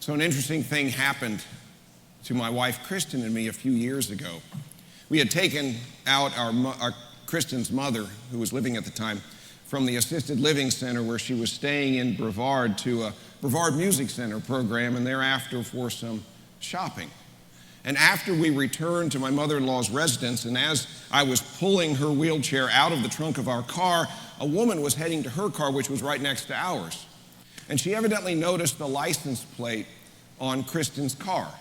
So an interesting thing happened to my wife, Kristen, and me a few years ago. We had taken out our Kristen's mother, who was living at the time, from the assisted living center where she was staying in Brevard to a Brevard Music Center program, and thereafter for some shopping. And after we returned to my mother-in-law's residence, and as I was pulling her wheelchair out of the trunk of our car, a woman was heading to her car, which was right next to ours. And she evidently noticed the license plate on Kristen's car,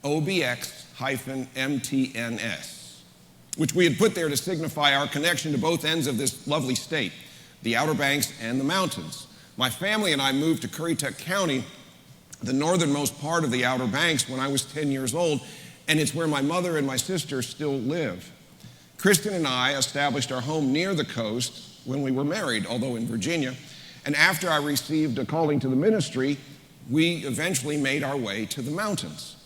OBX-MTNS, which we had put there to signify our connection to both ends of this lovely state, the Outer Banks and the mountains. My family and I moved to Currituck County, the northernmost part of the Outer Banks, when I was 10 years old, and it's where my mother and my sister still live. Kristen and I established our home near the coast when we were married, although in Virginia, and after I received a calling to the ministry, we eventually made our way to the mountains.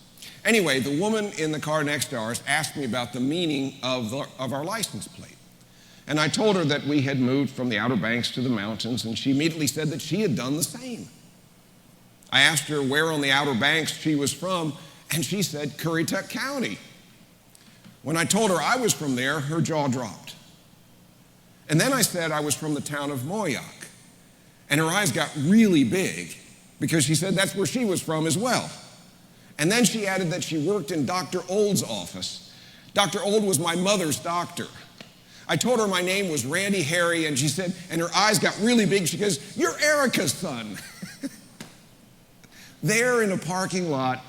Anyway, the woman in the car next to ours asked me about the meaning of our license plate. And I told her that we had moved from the Outer Banks to the mountains, and she immediately said that she had done the same. I asked her where on the Outer Banks she was from, and she said Currituck County. When I told her I was from there, her jaw dropped. And then I said I was from the town of Moyock, and her eyes got really big because she said that's where she was from as well. And then she added that she worked in Dr. Old's office. Dr. Old was my mother's doctor. I told her my name was Randy Harry, and she said, and her eyes got really big, she goes, "You're Erica's son." There in a parking lot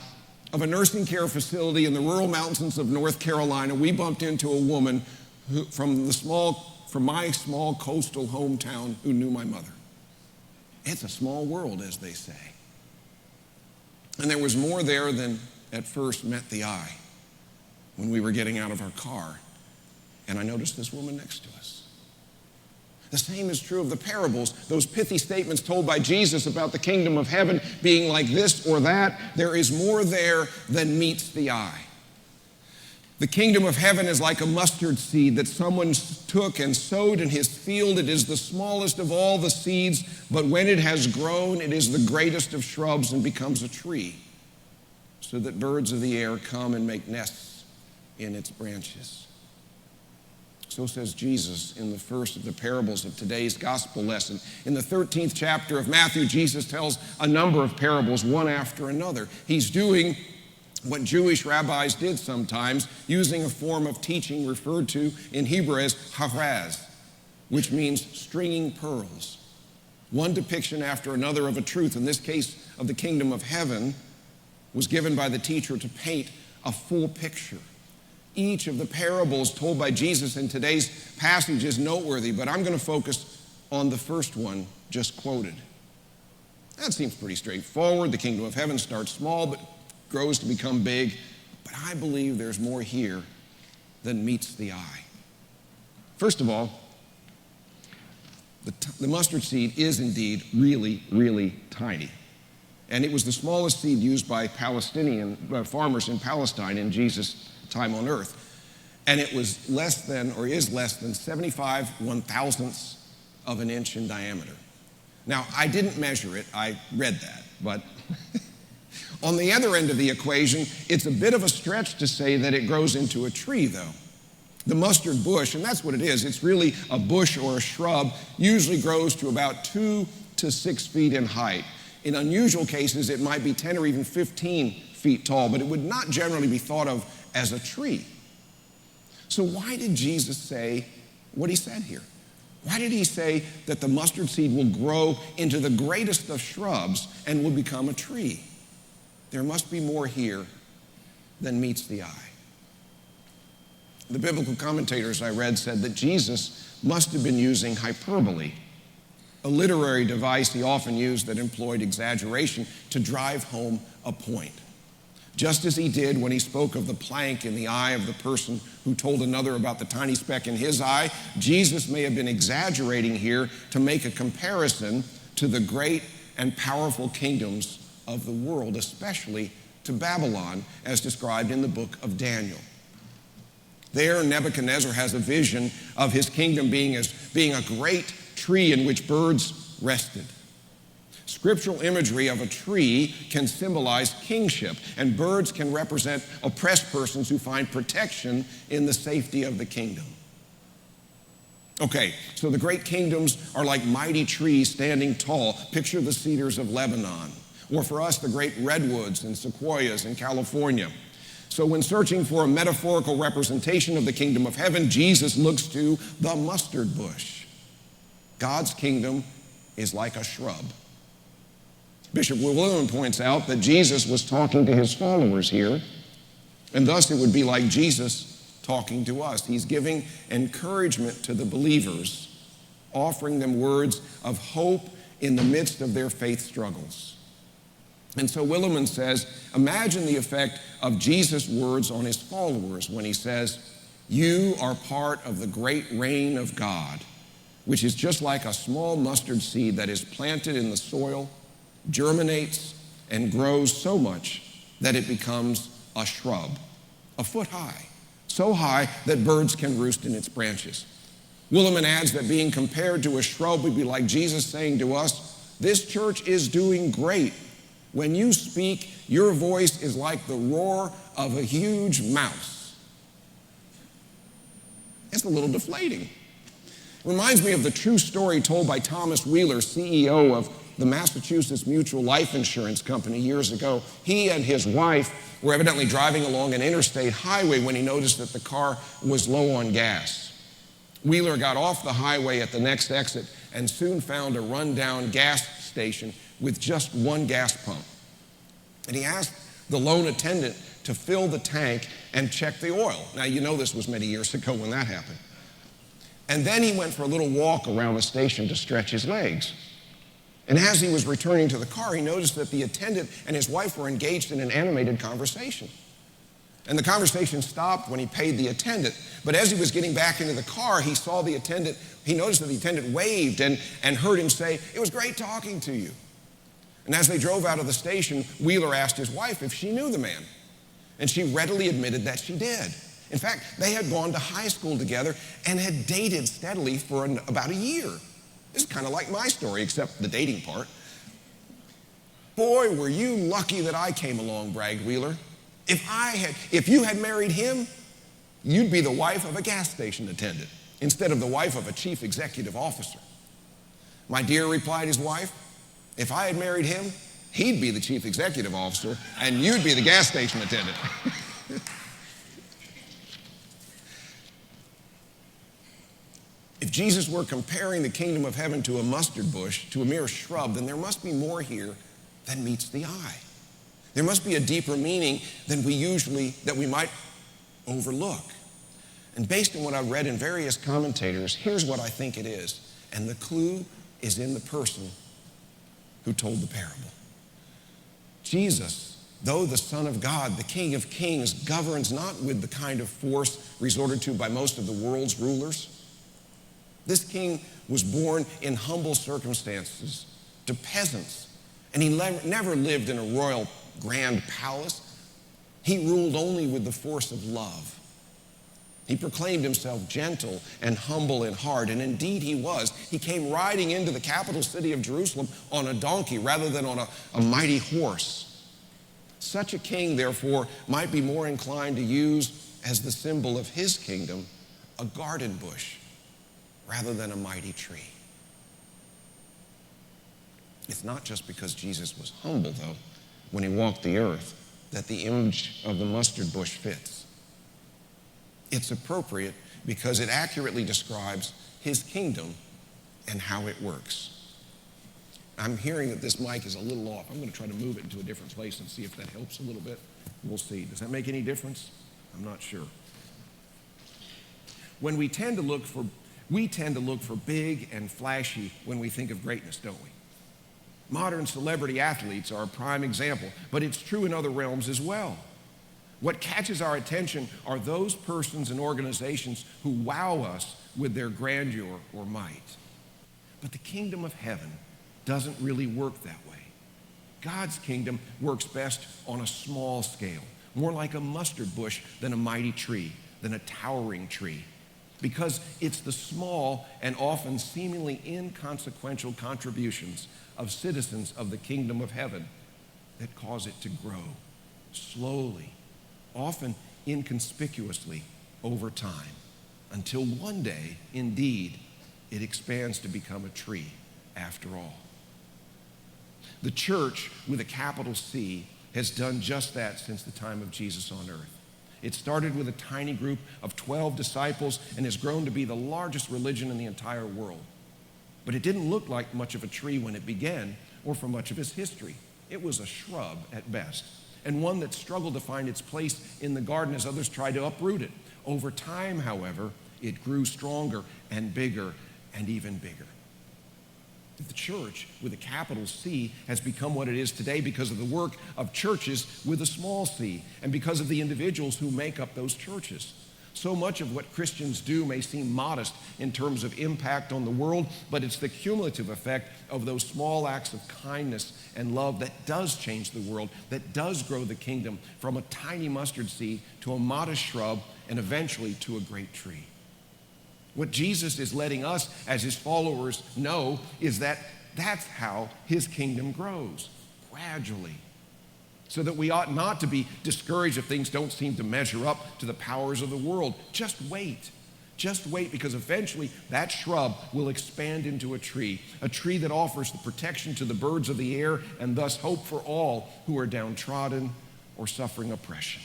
of a nursing care facility in the rural mountains of North Carolina, we bumped into a woman from my small coastal hometown who knew my mother. It's a small world, as they say. And there was more there than at first met the eye when we were getting out of our car, and I noticed this woman next to us. The same is true of the parables, those pithy statements told by Jesus about the kingdom of heaven being like this or that. There is more there than meets the eye. The kingdom of heaven is like a mustard seed that someone took and sowed in his field. It is the smallest of all the seeds, but when it has grown, it is the greatest of shrubs and becomes a tree, so that birds of the air come and make nests in its branches. So says Jesus in the first of the parables of today's gospel lesson. In the 13th chapter of Matthew, Jesus tells a number of parables, one after another. He's doing what Jewish rabbis did sometimes, using a form of teaching referred to in Hebrew as haraz, which means stringing pearls. One depiction after another of a truth, in this case of the kingdom of heaven, was given by the teacher to paint a full picture. Each of the parables told by Jesus in today's passage is noteworthy, but I'm going to focus on the first one just quoted. That seems pretty straightforward. The kingdom of heaven starts small but grows to become big, but I believe there's more here than meets the eye. First of all, the mustard seed is indeed really, really tiny. And it was the smallest seed used by Palestinian farmers in Palestine in Jesus' time on earth. And it was less than, or is less than, 75 one-thousandths of an inch in diameter. Now, I didn't measure it, I read that, but on the other end of the equation, it's a bit of a stretch to say that it grows into a tree, though. The mustard bush, and that's what it is, it's really a bush or a shrub, usually grows to about 2 to 6 feet in height. In unusual cases, it might be 10 or even 15 feet tall, but it would not generally be thought of as a tree. So why did Jesus say what he said here? Why did he say that the mustard seed will grow into the greatest of shrubs and will become a tree? There must be more here than meets the eye. The biblical commentators I read said that Jesus must have been using hyperbole, a literary device he often used that employed exaggeration to drive home a point. Just as he did when he spoke of the plank in the eye of the person who told another about the tiny speck in his eye, Jesus may have been exaggerating here to make a comparison to the great and powerful kingdoms of the world, especially to Babylon, as described in the book of Daniel. There, Nebuchadnezzar has a vision of his kingdom being a great tree in which birds rested. Scriptural imagery of a tree can symbolize kingship, and birds can represent oppressed persons who find protection in the safety of the kingdom. Okay, so the great kingdoms are like mighty trees standing tall. Picture the cedars of Lebanon, or for us, the great redwoods and sequoias in California. So when searching for a metaphorical representation of the kingdom of heaven, Jesus looks to the mustard bush. God's kingdom is like a shrub. Bishop Willimon points out that Jesus was talking to his followers here, and thus it would be like Jesus talking to us. He's giving encouragement to the believers, offering them words of hope in the midst of their faith struggles. And so Willimon says, imagine the effect of Jesus' words on his followers when he says, "You are part of the great reign of God, which is just like a small mustard seed that is planted in the soil, germinates, and grows so much that it becomes a shrub, a foot high, so high that birds can roost in its branches." Willimon adds that being compared to a shrub would be like Jesus saying to us, "This church is doing great. When you speak, your voice is like the roar of a huge mouse." It's a little deflating. Reminds me of the true story told by Thomas Wheeler, CEO of the Massachusetts Mutual Life Insurance Company years ago. He and his wife were evidently driving along an interstate highway when he noticed that the car was low on gas. Wheeler got off the highway at the next exit and soon found a rundown gas station with just one gas pump. And he asked the lone attendant to fill the tank and check the oil. Now, you know this was many years ago when that happened. And then he went for a little walk around the station to stretch his legs. And as he was returning to the car, he noticed that the attendant and his wife were engaged in an animated conversation. And the conversation stopped when he paid the attendant. But as he was getting back into the car, he saw the attendant. He noticed that the attendant waved and heard him say, "It was great talking to you." And as they drove out of the station, Wheeler asked his wife if she knew the man. And she readily admitted that she did. In fact, they had gone to high school together and had dated steadily for about a year. This is kind of like my story, except the dating part. "Boy, were you lucky that I came along," bragged Wheeler. If you had married him, you'd be the wife of a gas station attendant instead of the wife of a chief executive officer." "My dear," replied his wife, "if I had married him, he'd be the chief executive officer and you'd be the gas station attendant." If Jesus were comparing the kingdom of heaven to a mustard bush, to a mere shrub, then there must be more here than meets the eye. There must be a deeper meaning than that we might overlook. And based on what I've read in various commentators, here's what I think it is. And the clue is in the person who told the parable. Jesus, though the Son of God, the King of Kings, governs not with the kind of force resorted to by most of the world's rulers. This king was born in humble circumstances to peasants, and he never lived in a royal grand palace. He ruled only with the force of love. He proclaimed himself gentle and humble in heart, and indeed he was. He came riding into the capital city of Jerusalem on a donkey rather than on a mighty horse. Such a king, therefore, might be more inclined to use as the symbol of his kingdom a garden bush rather than a mighty tree. It's not just because Jesus was humble, though, when he walked the earth, that the image of the mustard bush fits. It's appropriate because it accurately describes his kingdom and how it works. I'm hearing that this mic is a little off. I'm going to try to move it into a different place and see if that helps a little bit. We'll see. Does that make any difference? I'm not sure. We tend to look for big and flashy when we think of greatness, don't we? Modern celebrity athletes are a prime example, but it's true in other realms as well. What catches our attention are those persons and organizations who wow us with their grandeur or might. But the kingdom of heaven doesn't really work that way. God's kingdom works best on a small scale, more like a mustard bush than a mighty tree, than a towering tree. because it's the small and often seemingly inconsequential contributions of citizens of the kingdom of heaven that cause it to grow slowly, often inconspicuously over time, until one day, indeed, it expands to become a tree after all. The church, with a capital C, has done just that since the time of Jesus on earth. It started with a tiny group of 12 disciples and has grown to be the largest religion in the entire world. But it didn't look like much of a tree when it began, or for much of its history. It was a shrub at best, and one that struggled to find its place in the garden as others tried to uproot it. Over time, however, it grew stronger and bigger and even bigger. The church, with a capital C, has become what it is today because of the work of churches with a small c, and because of the individuals who make up those churches. So much of what Christians do may seem modest in terms of impact on the world, but it's the cumulative effect of those small acts of kindness and love that does change the world, that does grow the kingdom from a tiny mustard seed to a modest shrub and eventually to a great tree. What Jesus is letting us as his followers know is that that's how his kingdom grows, gradually. So that we ought not to be discouraged if things don't seem to measure up to the powers of the world. Just wait. Just wait, because eventually that shrub will expand into a tree that offers the protection to the birds of the air and thus hope for all who are downtrodden or suffering oppression.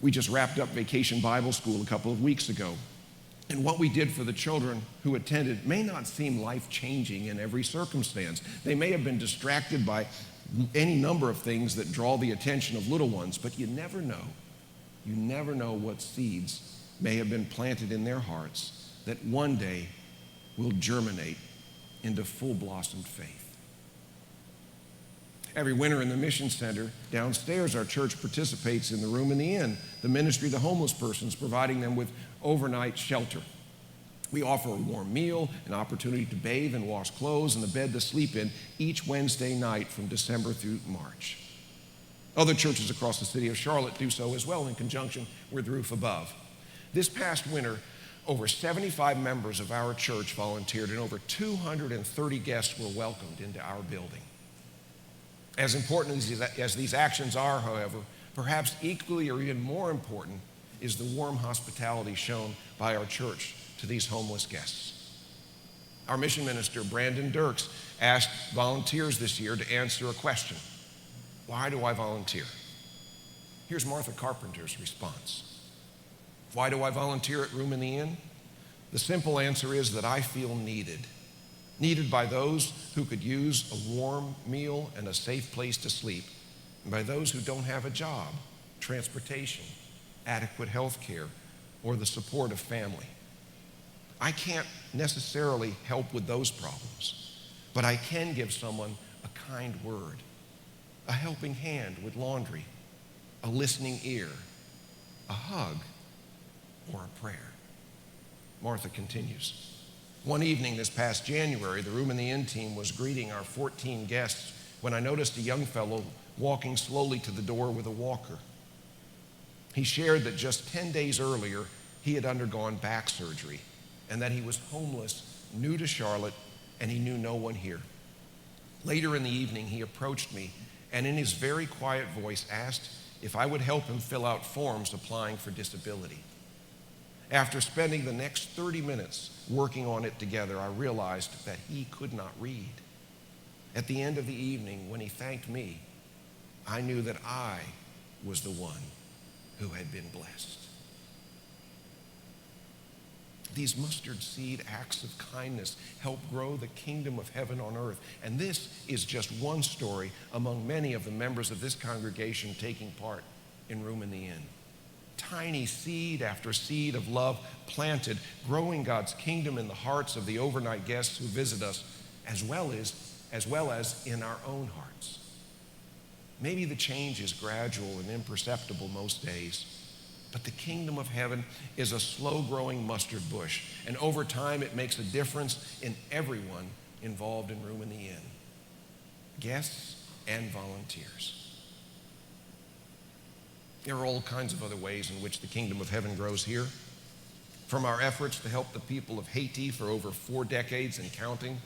We just wrapped up Vacation Bible School a couple of weeks ago. And what we did for the children who attended may not seem life-changing in every circumstance. They may have been distracted by any number of things that draw the attention of little ones, but you never know. You never know what seeds may have been planted in their hearts that one day will germinate into full-blossomed faith. Every winter in the Mission Center downstairs, our church participates in the Room in the Inn, the ministry to homeless persons, providing them with overnight shelter. We offer a warm meal, an opportunity to bathe and wash clothes, and a bed to sleep in each Wednesday night from December through March. Other churches across the city of Charlotte do so as well in conjunction with Roof Above. This past winter, over 75 members of our church volunteered, and over 230 guests were welcomed into our building. As important as these actions are, however, perhaps equally or even more important is the warm hospitality shown by our church to these homeless guests. Our mission minister, Brandon Dirks, asked volunteers this year to answer a question: why do I volunteer? Here's Martha Carpenter's response. Why do I volunteer at Room in the Inn? The simple answer is that I feel needed. Needed by those who could use a warm meal and a safe place to sleep, and by those who don't have a job, transportation, adequate health care, or the support of family. I can't necessarily help with those problems, but I can give someone a kind word, a helping hand with laundry, a listening ear, a hug, or a prayer. Martha continues. One evening this past January, the Room in the Inn team was greeting our 14 guests when I noticed a young fellow walking slowly to the door with a walker. He shared that just 10 days earlier, he had undergone back surgery and that he was homeless, new to Charlotte, and he knew no one here. Later in the evening, he approached me and in his very quiet voice asked if I would help him fill out forms applying for disability. After spending the next 30 minutes working on it together, I realized that he could not read. At the end of the evening, when he thanked me, I knew that I was the one who had been blessed. These mustard seed acts of kindness help grow the kingdom of heaven on earth. And this is just one story among many of the members of this congregation taking part in Room in the Inn. Tiny seed after seed of love planted, growing God's kingdom in the hearts of the overnight guests who visit us, as well as in our own hearts. Maybe the change is gradual and imperceptible most days, but the kingdom of heaven is a slow-growing mustard bush, and over time it makes a difference in everyone involved in Room in the Inn, guests and volunteers. There are all kinds of other ways in which the kingdom of heaven grows here. From our efforts to help the people of Haiti for over 4 decades and counting,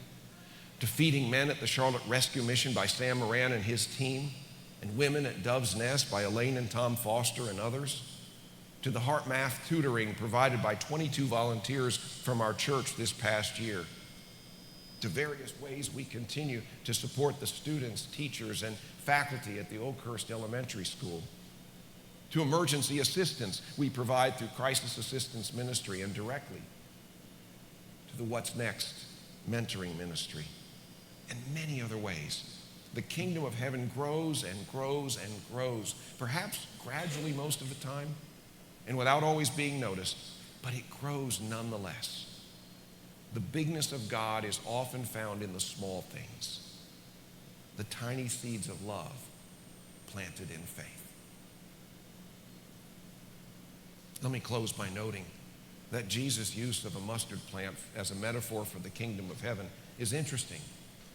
to feeding men at the Charlotte Rescue Mission by Sam Moran and his team, and women at Dove's Nest by Elaine and Tom Foster and others, to the Heart Math tutoring provided by 22 volunteers from our church this past year, to various ways we continue to support the students, teachers, and faculty at the Oakhurst Elementary School, to emergency assistance we provide through Crisis Assistance Ministry and directly, to the What's Next mentoring ministry, and many other ways. The kingdom of heaven grows and grows and grows, perhaps gradually most of the time, and without always being noticed, but it grows nonetheless. The bigness of God is often found in the small things, the tiny seeds of love planted in faith. Let me close by noting that Jesus' use of a mustard plant as a metaphor for the kingdom of heaven is interesting,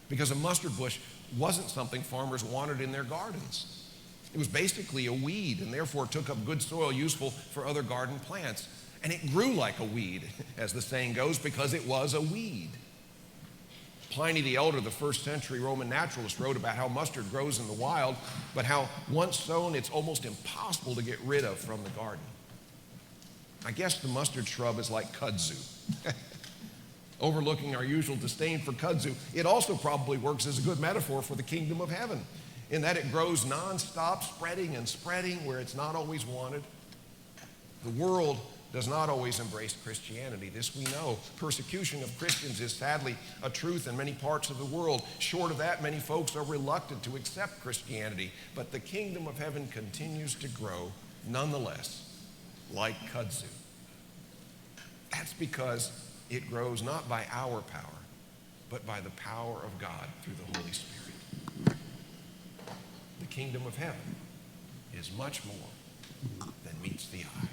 because a mustard bush wasn't something farmers wanted in their gardens. It was basically a weed and therefore took up good soil useful for other garden plants. And it grew like a weed, as the saying goes, because it was a weed. Pliny the Elder, the first century Roman naturalist, wrote about how mustard grows in the wild, but how once sown, it's almost impossible to get rid of from the garden. I guess the mustard shrub is like kudzu. Overlooking our usual disdain for kudzu, it also probably works as a good metaphor for the kingdom of heaven, in that it grows nonstop, spreading and spreading where it's not always wanted. The world does not always embrace Christianity. This we know. Persecution of Christians is sadly a truth in many parts of the world. Short of that, many folks are reluctant to accept Christianity, but the kingdom of heaven continues to grow nonetheless, like kudzu. That's because it grows not by our power, but by the power of God through the Holy Spirit. The kingdom of heaven is much more than meets the eye.